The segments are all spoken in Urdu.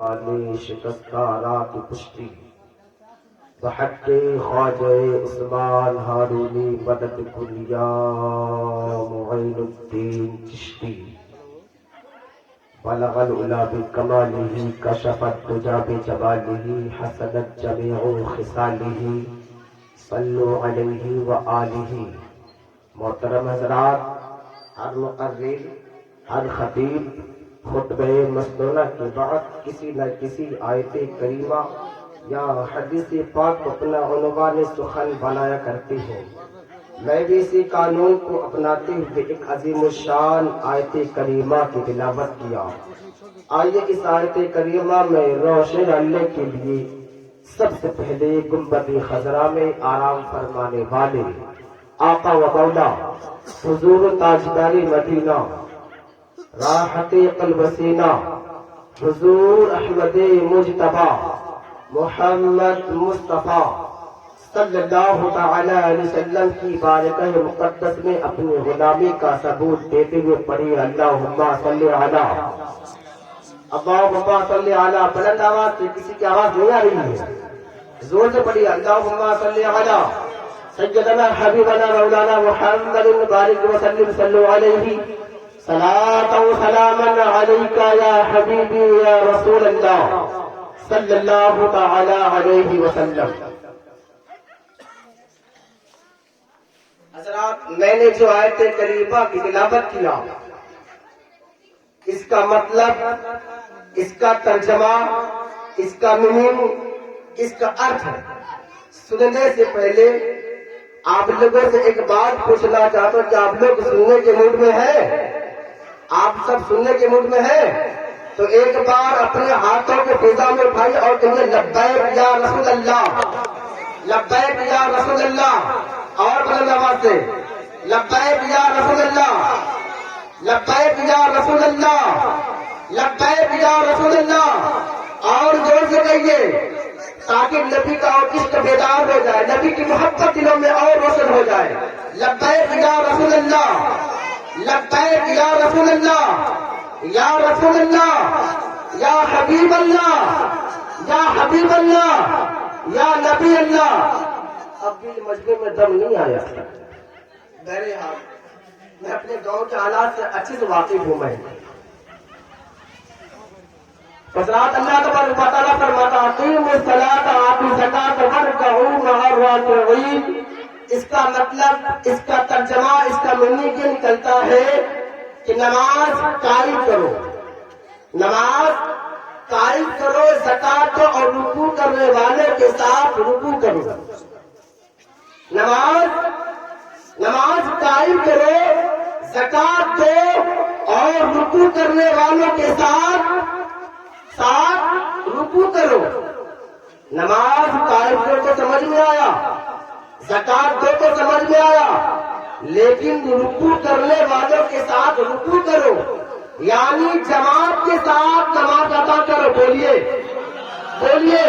آلی شکستارا کی پشتی بحق خواجہ عثمان ہارونی مدد کلیا معین الدین چشتی بلغ العلا بکمالہ کشف الدجی بجمالہ حسنت جمیع خصالہ صلو علیہ وآلہ۔ محترم حضرات، ہر مقرر، ہر خطیب خطبہ مسنونہ کے بعد کسی نہ کسی آیت کریمہ یا حدیث پاک کو اپنا عنوان سخن بنایا کرتے ہیں۔ میں بھی اسی قانون کو اپناتے ہوئے ایک عظیم الشان آیت کریمہ کی تلاوت کیا۔ آئیے اس آیت کریمہ میں روشن ڈالنے کے لیے سب سے پہلے گنبد خضرا میں آرام فرمانے والے آقا و مولا حضور تاجدار مدینہ راحت قلب سینہ حضور احمد مجتبی محمد مصطفیٰ صلی اللہ تعالی علیہ وسلم کی بارگاہ مقدس میں اپنی غلامی کا ثبوت دیتے ہوئے پڑھی اللہم صلی علی اللہم صلی علی۔ بلند آواز سے، کسی کی آواز نہیں آ رہی ہے، زور سے پڑھی اللہم صلی علی سیدنا حبیبنا مولانا محمد بارک وسلم صلو علیہ صلاۃ و سلاما علیک یا حبیبی یا رسول اللہ صلی اللہ تعالی علیہ وسلم۔ حضرات، میں نے جو آیت کریمہ کی تلاوت کیا، اس کا مطلب، اس کا ترجمہ، اس کا میننگ، اس کا ارتھ سننے سے پہلے آپ لوگوں سے ایک بات پوچھنا چاہتا ہوں کہ آپ لوگ سننے کے موڈ میں ہیں؟ آپ سب سننے کے موڈ میں ہیں؟ تو ایک بار اپنے ہاتھوں کو فضا میں اٹھائیے اور کہیے لبیک یا رسول اللہ، لبیک یا رسول اللہ، اور بلند آواز سے لبیک یا رسول اللہ، لبیک یا رسول اللہ، لبیک یا رسول اللہ، اور زور سے کہیے تاکہ نبی کا اور عشق بیدار ہو جائے، نبی کی محبت دلوں میں اور روشن ہو جائے۔ لبیک یا رسول اللہ، لبیک یا رسول اللہ، یا رسول اللہ، یا حبیب اللہ، یا حبیب اللہ، یا نبی اللہ۔ اب بھی مجمع میں دم نہیں آیا۔ بہرحال میں اپنے گاؤں کے حالات سے اچھے سے واقف ہوں۔ میں حضرات، اللہ تبارک و تعالیٰ فرماتا اقیموا الصلاۃ وآتوا الزکاۃ وارکعوا مع الراکعین۔ اس کا مطلب، اس کا ترجمہ، اس کا میننگ یہ نکلتا ہے کہ نماز قائم کرو، نماز قائم کرو، زکات دو اور رکوع کرنے والے کے ساتھ رکوع کرو۔ نماز قائم کرو، زکات دو اور رکوع کرنے والوں کے ساتھ رکوع کرو۔ نماز قائم کرو تو سمجھ میں آیا، زکات دو تو سمجھ میں آیا، لیکن رکوع کرنے والوں کے ساتھ رکوع کرو، یعنی جماعت کے ساتھ نماز ادا کرو۔ بولیے بولیے،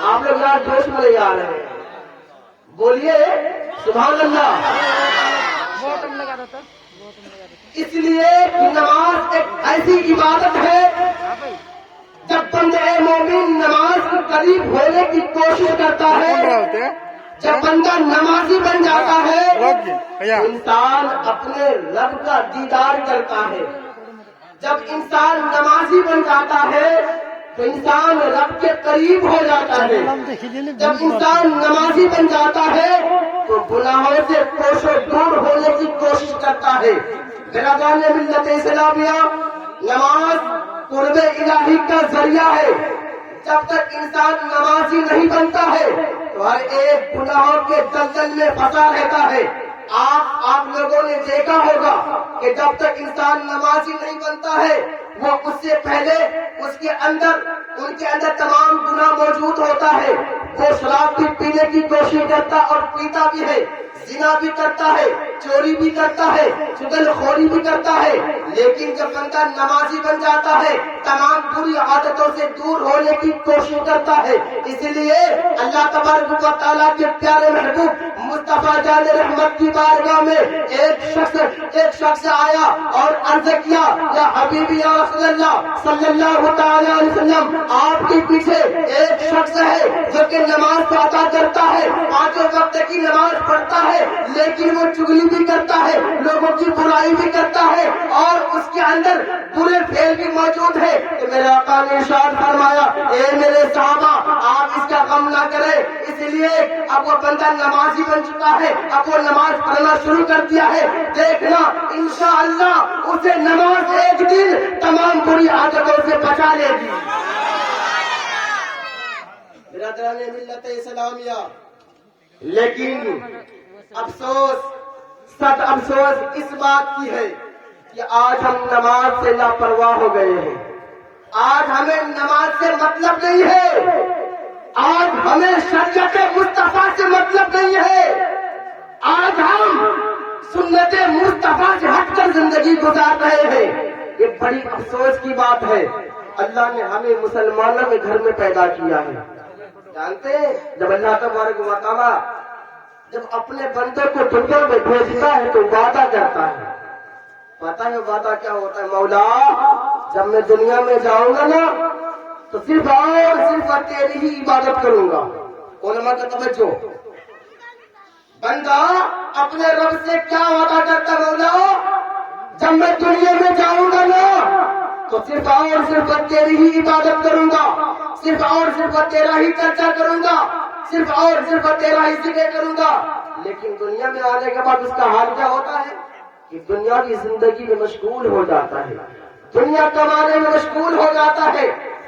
آپ لوگ یہاں جوش میں نہیں آ رہے ہیں، بولیے سبحان اللہ۔ اس لیے کہ نماز ایک ایسی عبادت ہے جب بندہ مومن نماز کے قریب ہونے کی کوشش کرتا ہے، جب بندہ نمازی بن جاتا ہے، انسان اپنے رب کا دیدار کرتا ہے۔ جب انسان نمازی بن جاتا ہے تو انسان رب کے قریب ہو جاتا ہے۔ جب انسان نمازی بن جاتا ہے تو گناہوں سے کوش و دور ہونے کی کوشش کرتا ہے۔ برادران ملت اسلامیہ، نماز قرب الہی کا ذریعہ ہے۔ جب تک انسان نمازی نہیں بنتا ہے تو ہر ایک گناہوں کے دلدل میں پھنسا رہتا ہے۔ آپ لوگوں نے دیکھا ہوگا کہ جب تک انسان نمازی نہیں بنتا ہے، وہ اس سے پہلے ان کے اندر تمام گناہ موجود ہوتا ہے۔ وہ شراب بھی پینے کی کوشش کرتا اور پیتا بھی ہے، زنا بھی کرتا ہے، چوری بھی کرتا ہے، چغل خوری بھی کرتا ہے، لیکن جب بندہ نمازی بن جاتا ہے تمام بری عادتوں سے دور ہونے کی کوشش کرتا ہے۔ اس لیے اللہ تبارک و تعالیٰ کے پیارے محبوب مصطفیٰ جان رحمت کی بارگاہ میں ایک شخص آیا اور عرض کیا یا حبیبی یا رسول اللہ صلی اللہ تعالی علیہ وسلم، آپ کے پیچھے ایک شخص ہے جو کہ نماز ادا کرتا ہے، 5 وقت کی نماز پڑھتا ہے، لیکن وہ چغلی بھی کرتا ہے، لوگوں کی برائی بھی کرتا ہے، اور اس کے اندر برے فعل بھی موجود ہے۔ تو میرے آقا نے ارشاد فرمایا، اے میرے صحابہ، آپ اس کا غم نہ کریں، اس لیے اب وہ بندہ نمازی بن چکا ہے، اب وہ نماز پڑھنا شروع کر دیا ہے، دیکھنا انشاءاللہ اسے نماز ایک دن تمام بری عادتوں سے بچا لے گی۔ برادران ملت اسلامیہ، لیکن افسوس، سخت افسوس اس بات کی ہے کہ آج ہم نماز سے لاپرواہ ہو گئے ہیں۔ آج ہمیں نماز سے مطلب نہیں ہے، آج ہمیں شریعت مصطفیٰ سے مطلب نہیں ہے، آج ہم سنت مصطفیٰ سے ہٹ کر زندگی گزار رہے ہیں۔ یہ بڑی افسوس کی بات ہے۔ اللہ نے ہمیں مسلمانوں کے گھر میں پیدا کیا ہے۔ جانتے ہیں جب اللہ تبارک و تعالیٰ جب اپنے بندے کو دنیا میں بھیجتا ہے تو وعدہ کرتا ہے، پتہ ہے وعدہ کیا ہوتا ہے؟ مولا جب میں دنیا میں جاؤں گا نا تو صرف اور صرف تیری ہی عبادت کروں گا۔ علماء کا توجہ، بندہ اپنے رب سے کیا وعدہ کرتا ہے؟ مولا جب میں دنیا میں جاؤں گا نا تو صرف اور صرف تیری ہی عبادت کروں گا، صرف اور صرف تیرا ہی چرچا کروں گا، صرف اور صرف تیرا ہی ذکر کروں گا۔ لیکن دنیا میں آنے کے بعد اس کا حال کیا ہوتا ہے کہ دنیا کی زندگی میں مشغول ہو جاتا ہے، دنیا کمانے میں مشغول ہو جاتا ہے،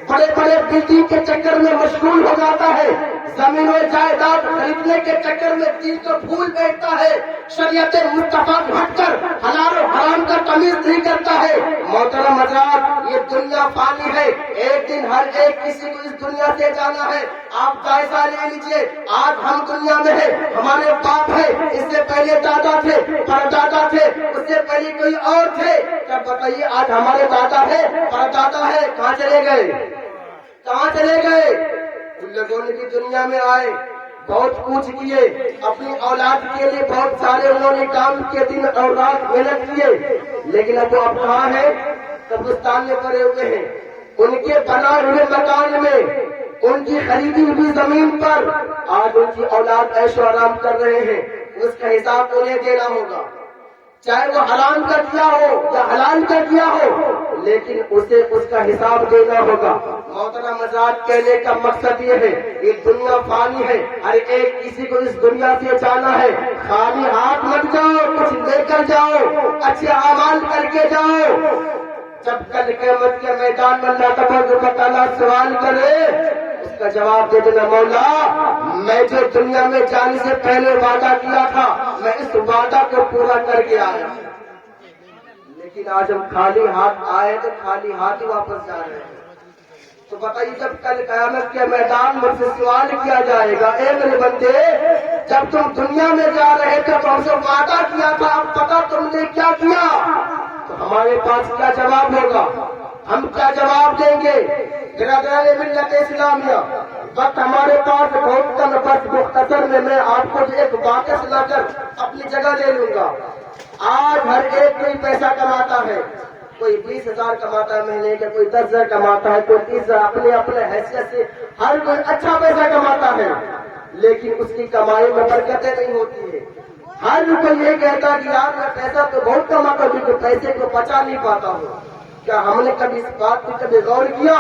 بڑے بڑے بلڈنگ کے چکر میں مشغول ہو جاتا ہے، زمین و جائیداد خریدنے کے چکر میں دین کو بھول بیٹھتا ہے، شریعت مصطفیٰ ہٹ کر حلال و حرام کا تمیز نہیں کرتا ہے۔ محترم حضرات، یہ دنیا فانی ہے، ایک دن ہر ایک کسی کو اس دنیا سے جانا ہے۔ آپ جائزہ لے لیجئے، آج ہم دنیا میں ہیں، ہمارے باپ ہے، اس سے پہلے دادا تھے، پردادا تھے، اس سے پہلے کوئی اور تھے، کیا بتائیے آج ہمارے دادا ہے، پردادا ہے، کہاں چلے گئے؟ کہاں چلے گئے؟ ان لوگوں نے بھی دنیا میں آئے، بہت کچھ کیے، اپنی اولاد کے لیے بہت سارے انہوں نے کام کیے، دن اور رات محنت کیے، لیکن اب وہ کہاں ہے؟ قبرستان میں پڑے ہوئے ہیں۔ ان کے بنائے ہوئے مکان میں، ان کی خریدی ہوئی زمین پر آج ان کی اولاد عیش و آرام کر رہے ہیں، اس کا حساب انہیں دینا ہوگا، چاہے وہ حرام کا کیا ہو یا حلال کا کیا ہو، لیکن اسے اس کا حساب دینا ہوگا۔ محترم حضرات، کہنے کا مقصد یہ ہے، یہ دنیا فانی ہے، ہر ایک کسی کو اس دنیا سے جانا ہے، خالی ہاتھ مت جاؤ، کچھ لے کر جاؤ، اچھے اعمال کر کے جاؤ۔ جب کل قیامت کے میدان میں اللہ تبارک و تعالیٰ سوال کرے، اس کا جواب دے دینا، مولا میں جو دنیا میں جانے سے پہلے وعدہ کیا تھا میں اس وعدہ کو پورا کر کے آیا، لیکن آج ہم خالی ہاتھ آئے تو خالی ہاتھ ہی واپس جا رہے ہیں۔ تو بتائیے جب کل قیامت کے میدان مجھ سے سوال کیا جائے گا، اے میرے بندے جب تم دنیا میں جا رہے تھے تو ہم سے وعدہ کیا تھا، اب پتا تم نے کیا کیا؟ تو ہمارے پاس کیا جواب ہوگا؟ ہم کیا جواب دیں گے؟ برادران ملت اسلامیہ، وقت ہمارے پاس بہت کم، بس مختصر میں آپ کو ایک واقعہ سنا کر اپنی جگہ لے لوں گا۔ آج ہر ایک کوئی پیسہ کماتا ہے، کوئی 20,000 کماتا ہے مہینے کا، کوئی 10,000 کماتا ہے، کوئی 30,000، اپنے حیثیت سے ہر کوئی اچھا پیسہ کماتا ہے، لیکن اس کی کمائی میں برکتیں نہیں ہوتی ہے۔ ہر کوئی یہ کہتا ہے کہ یار میں پیسہ تو بہت کماتا ہوں لیکن پیسے کو بچا نہیں پاتا ہوں۔ کیا ہم نے کبھی اس بات پر کبھی غور کیا؟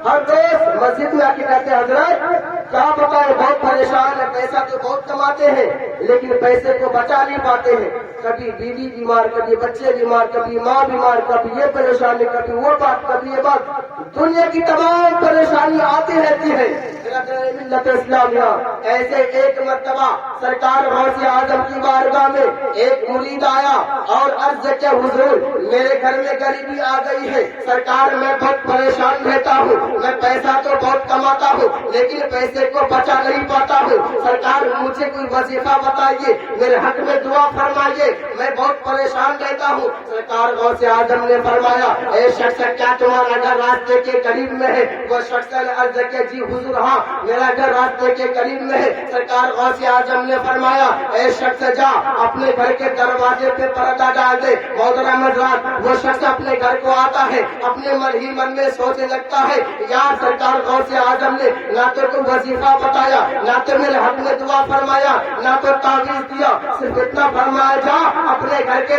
ہر روز مسجد میں آ کے کہتے ہیں حضرت کیا بتائیں بہت پریشان ہے، پیسہ تو بہت کماتے ہیں لیکن پیسے کو بچا نہیں پاتے ہیں، کبھی بیوی بیمار، کبھی بچے بیمار، کبھی ماں بیمار، کبھی یہ پریشانی، کبھی وہ بات، کبھی یہ بات، دنیا کی تمام پریشانی آتی رہتی ہے۔ ملت اسلامیہ، ایسے ایک مرتبہ سرکار غوث اعظم کی بارگاہ میں ایک مرید آیا اور عرض کیا حضور میرے گھر میں غریبی آ گئی ہے، سرکار میں بہت پریشان رہتا ہوں، میں پیسہ تو بہت کماتا ہوں لیکن پیسے کو بچا نہیں پاتا ہوں، سرکار مجھے کوئی وظیفہ بتائیے، میرے حق میں دعا فرمائیے، میں بہت پریشان رہتا ہوں۔ سرکار غوث اعظم نے فرمایا اے شخص کیا تمہارا گھر راستے کے قریب میں ہے؟ وہ شخص نے عرض کیا جی حضور ہاں میرا گھر راستے کے قریب میں ہے. سرکار غوث اعظم نے فرمایا اے شخص جا اپنے گھر کے دروازے پہ پردہ ڈال دے. محترم حضرات وہ شخص اپنے گھر کو آتا ہے, اپنے من میں سوچنے لگتا ہے یار سرکار غوث اعظم نے نہ تو کوئی وظیفہ بتایا, نہ تو میرے حق میں دعا فرمایا, نہ تو تعویذ دیا, صرف اتنا فرمایا جا اپنے گھر کے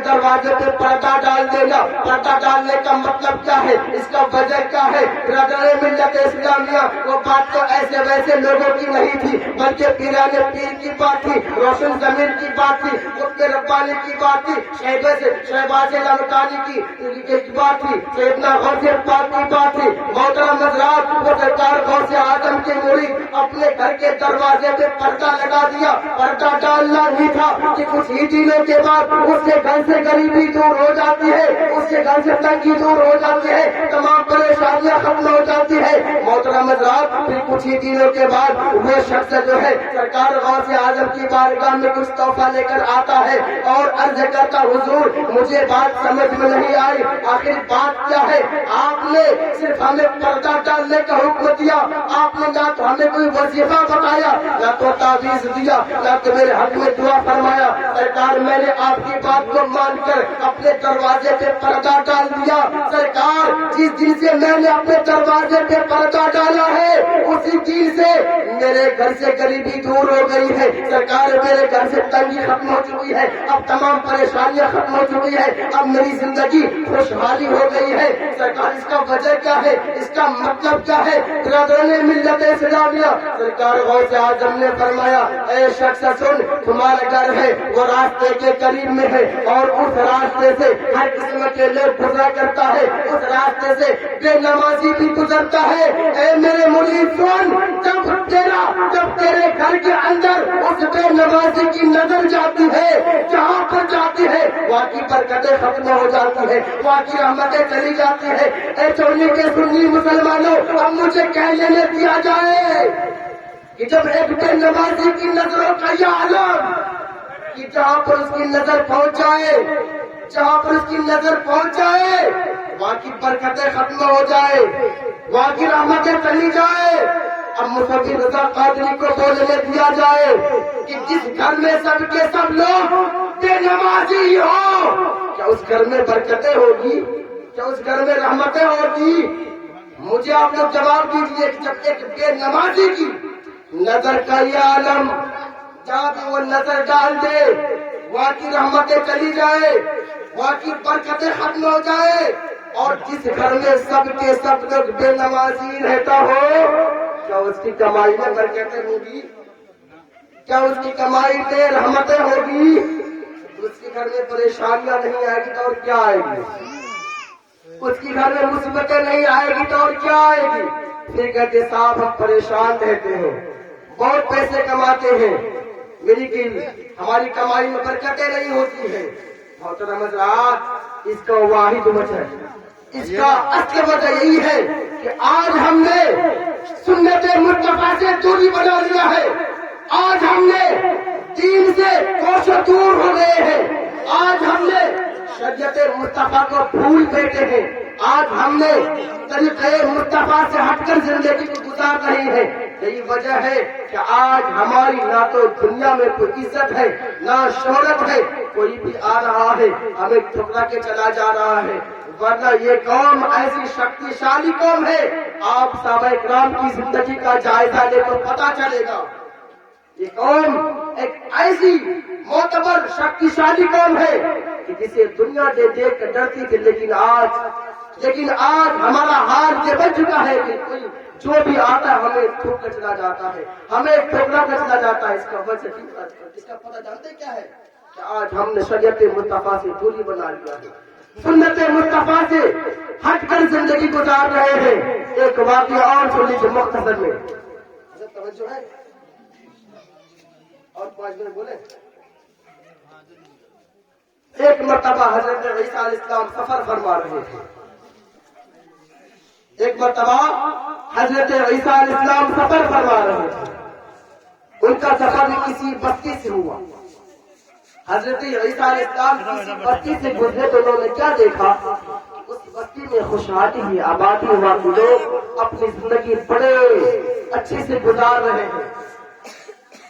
دروازے پہ پردہ ڈال دینا. پردہ ڈالنے کا مطلب کیا ہے, اس کا وجہ کیا ہے؟ برادران ملت اسلامیہ وہ بات تو ایسے ویسے لوگوں کی نہیں تھی بلکہ پیران پیر کی بات تھی, روشن ضمیر کی بات تھی, قطب ربانی کی بات تھی, شہباز لمکانی کی بات تھی, سیدنا غوث پاک کی بات تھی. محترم حضرات وہ سرکار غوث اعظم کے مرید اپنے گھر کے دروازے پہ پردہ لگا دیا. پردہ ڈالنا نہیں تھا کہ کچھ ہی دنوں کے بعد اس کے گھر سے غریبی دور ہو جاتی ہے, اس کے گھر سے تنگی دور ہو جاتی ہے, تمام پریشانیاں ختم ہو جاتی ہے. محترم حضرات پھر کچھ ہی دنوں کے بعد وہ شخص جو ہے سرکار غوث اعظم کی بارگاہ میں کچھ تحفہ لے کر آتا ہے اور عرض کرتا حضور مجھے بات سمجھ میں نہیں آئی, آخر بات کیا ہے؟ آپ نے صرف ہمیں پردہ ڈالنے کا حکم دیا, آپ نے نہ تو ہمیں کوئی وظیفہ بتایا, نہ تو تعویذ دیا, نہ تو میرے حق میں دعا فرمایا. سرکار میں نے آپ کی بات کو مان کر اپنے دروازے پہ پردہ ڈال دیا. سرکار جس دن سے میں نے اپنے دروازے پہ پردہ ڈالا ہے اسی دن سے میرے گھر سے غریبی دور ہو گئی ہے. سرکار میرے گھر سے تنگی ختم ہو چکی ہے, اب تمام پریشانیاں ختم ہو چکی ہے, اب میری زندگی خوشحالی ہو گئی ہے. سرکار اس کا وجہ کیا ہے, اس کا مطلب کیا ہے؟ برادران ملت اسلامیہ سرکار غوث اعظم نے فرمایا اے شخص سن, تمہارا گھر ہے وہ راستے کے قریب میں ہے اور اس راستے سے ہر قسم کے لوگ گزرا کرتا ہے, اس راستے سے بے نمازی بھی گزرتا ہے. اے میرے مرید سن, جب تیرے گھر کے اندر اس بے نمازی کی نظر جاتی ہے, جہاں پر جاتی ہے وہاں کی برکتیں ختم ہو جاتی ہے, وہاں کی رحمتیں چلی جاتی ہے. اے چولی کے سنی مسلمانوں اب مجھے کہہ لینے دیا جائے کہ جب ایک بے نمازی کی نظروں کا یہ عالم کہ جہاں پر اس کی نظر پہنچ جائے وہاں کی برکتیں ختم ہو جائے, وہاں کی رحمتیں چلی جائے. اب مفتی رضا قادری کو بولنے دیا جائے کہ جس گھر میں سب کے سب لوگ بے نمازی ہو, کیا اس گھر میں برکتیں ہوگی؟ کیا اس گھر میں رحمتیں ہوگی؟ مجھے آپ لوگ جواب دیجیے کہ جب ایک بے نمازی کی نظر کا یہ عالم جہاں بھی وہ نظر ڈال دے وہاں کی رحمتیں چلی جائے, وہاں کی برکتیں ختم ہو جائے, اور جس گھر میں سب کے سب لوگ بے نمازی رہتا ہو کیا اس کی کمائی میں برکتیں ہوگی؟ کیا اس کی کمائی میں رحمتیں ہوگی؟ اس کے گھر میں پریشانیاں نہیں آئے گی تو اور کیا آئے گی؟ اس کے گھر میں مصیبتیں نہیں آئے گی تو اور کیا آئے گی؟ پھر کہتے صاحب ہم پریشان رہتے ہیں, بہت پیسے کماتے ہیں, لیکن ہماری کمائی میں برکتیں نہیں ہوتی ہیں. محترم حضرات اس کا واحد وجہ, اس کا اصل وجہ یہی ہے کہ آج ہم نے سنت مصطفیٰ سے دوری بنا لیا ہے, آج ہم نے دین سے کوسوں دور ہو گئے ہیں, آج ہم نے شریعت مصطفیٰ کو بھول بیٹھے ہیں, آج ہم نے طریقے مصطفیٰ سے ہٹ کر زندگی کو گزار رہی ہے. یہی وجہ ہے کہ آج ہماری نہ تو دنیا میں کوئی عزت ہے نہ شہرت ہے, کوئی بھی آ رہا ہے ہمیں ٹھکرا کے چلا جا رہا ہے. ورنہ یہ قوم ایسی شکتیشالی قوم ہے, آپ صحابہ کرام کی زندگی کا جائزہ لے تو پتا چلے گا. یہ قوم ایک ایسی معتبر شکتیشالی قوم ہے کہ جسے دنیا دیکھ کر ڈرتی تھی, لیکن آج ہمارا حال یہ بن چکا ہے کہ کوئی جو بھی آتا ہے ہمیں ٹھوک کر چلا جاتا ہے, ہمیں ٹھوکرا کر چلا جاتا ہے. اس کا وجہ اس کا پتہ جانتے کیا ہے کہ آج ہم نے شریعت مصطفیٰ سے دوری بنا لیا ہے, سنت مصطفیٰ سے ہٹ کر زندگی گزار رہے ہیں. ایک واقعہ اور سن لیجیے مختصر میں, توجہ ہے اور 5 منٹ بولے. ایک مرتبہ حضرت عیسیٰ علیہ السلام سفر فرما رہے تھے. ایک مرتبہ حضرت عیسیٰ علیہ السلام سفر فرما رہے تھے. ان کا سفر کسی بستی سے ہوا. حضرت عیسیٰ علیہ السلام کسی بستی سے گزرے تو انہوں نے کیا دیکھا, اس بستی میں خوشحالی آبادی ہوا کہ لوگ اپنی زندگی بڑے اچھے سے گزار رہے ہیں،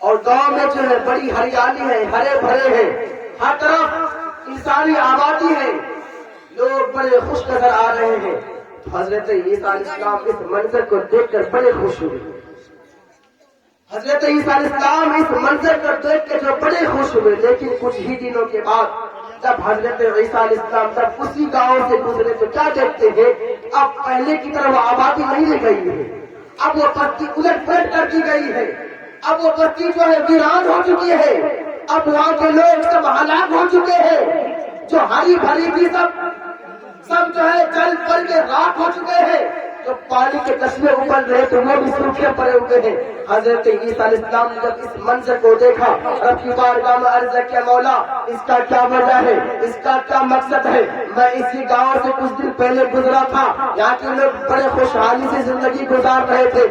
اور گاؤں میں جو ہے بڑی ہریالی ہے، ہرے بھرے ہیں، ہر طرف انسانی آبادی ہے، لوگ بڑے خوش نظر آ رہے ہیں۔ تو حضرت عیسیٰ علیہ السلام اس منظر کو دیکھ کر بڑے خوش ہوئے۔ حضرت عیسیٰ علیہ السلام اس منظر کو دیکھ کے جو بڑے خوش ہوئے، لیکن کچھ ہی دنوں کے بعد جب حضرت عیسیٰ علیہ السلام جب اسی گاؤں سے گزرے تو کیا دیکھتے ہیں، اب پہلے کی طرح وہ آبادی نہیں رہ گئی ہے، اب وہ بستی الٹ پلٹ کر دی گئی ہے، اب وہ بستی جو ہے ویران ہو چکی ہے، اب وہاں کے لوگ سب ہلاک ہو چکے ہیں، جو ہری بھری تھی سب جو ہے جل پل کے راکھ ہو چکے ہیں، جو پانی کے قصبے ابل رہے تو وہ بھی سوکھے پڑے ہوئے ہیں۔ حضرت عیسیٰ علیہ السلام نے جب اس منظر کو دیکھا، رب کی بارگاہ میں عرض کیا، مولا اس کا کیا وجہ ہے، اس کا کیا مقصد ہے؟ میں اسی گاؤں سے کچھ دن پہلے گزرا تھا، یہاں کے لوگ بڑے خوشحالی سے زندگی گزار رہے تھے،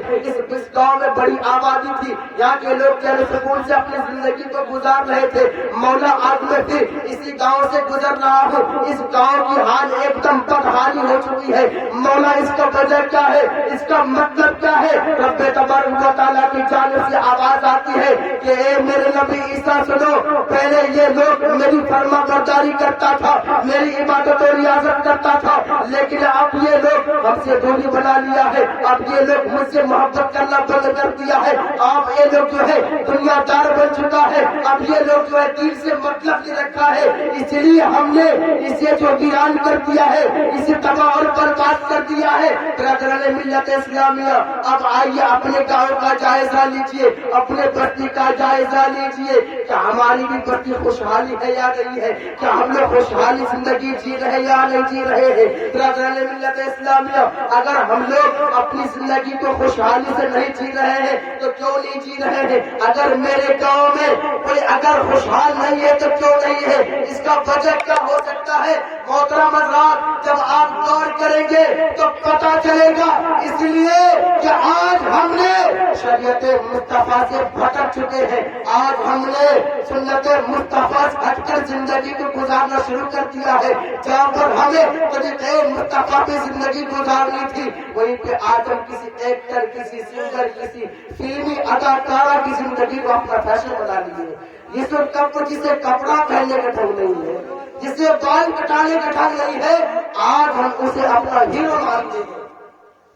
اس گاؤں میں بڑی آبادی تھی، یہاں کے لوگ چہرے سکون سے اپنی زندگی کو گزار رہے تھے، مولا آج میں پھر اسی گاؤں سے گزر رہا ہوں، اس گاؤں کی حال ایک دم بدحالی ہو چکی ہے، مولا اس کا وجہ کیا ہے، اس کا مطلب کیا ہے؟ رب تبارک و تعالیٰ کی جانب سے آواز آتی ہے کہ اے میرے نبی عیسیٰ سنو، پہلے یہ لوگ میری فرما برداری کرتا تھا، میری عبادت و ریاضت کرتا تھا، لیکن اب یہ لوگ ہم سے دوری بنا لیا ہے، اب یہ لوگ مجھ سے محبت کرنا بند کر دیا ہے، اب یہ لوگ جو ہے دنیا دار بن چکا ہے، اب یہ لوگ جو ہے دین سے مطلب نہیں رکھا ہے، اس لیے ہم نے اسے جو ویران کر دیا ہے، اسے تباہ اور برباد کر دیا ہے۔ برادران ملت اسلامیہ، اب آئیے اپنے گاؤں کا جائزہ لیجئے، اپنے بستی کا جائزہ لیجئے، کیا ہماری بھی بستی خوشحالی ہے یا نہیں ہے؟ کیا ہم لوگ خوشحالی زندگی جی رہے یا نہیں جی رہے ہیں؟ برادران ملت اسلامیہ، اگر ہم لوگ اپنی زندگی کو خوشحالی سے نہیں جی رہے ہیں تو کیوں نہیں جی رہے ہیں؟ اگر میرے گاؤں میں کوئی اگر خوشحال نہیں ہے تو کیوں نہیں ہے؟ اس کا وجہ کیا ہو سکتا ہے؟ محترم حضرات، جب آپ غور کریں گے تو پتا چلے گا، اس لیے کہ آج ہم نے شریعت مصطفیٰ سے بھٹک چکے ہیں، آج ہم نے سنت مصطفیٰ سے ہٹ کر زندگی کو گزارنا شروع کر دیا ہے۔ جہاں پر ہمیں طریقے مصطفیٰ پہ زندگی گزارنی تھی، وہیں پہ آج ہم کسی ایکٹر، کسی سنگر، کسی فلمی اداکارہ کی زندگی کو اپنا فیشن بنا لیے۔ یہ تو جسے کپڑا پہننے کا ڈھنگ نہیں ہے، جسے بال کٹانے کا ڈھنگ نہیں ہے، آج ہم اسے اپنا ہیرو مانتے ہیں۔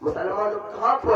مسلمانوں کہاں کو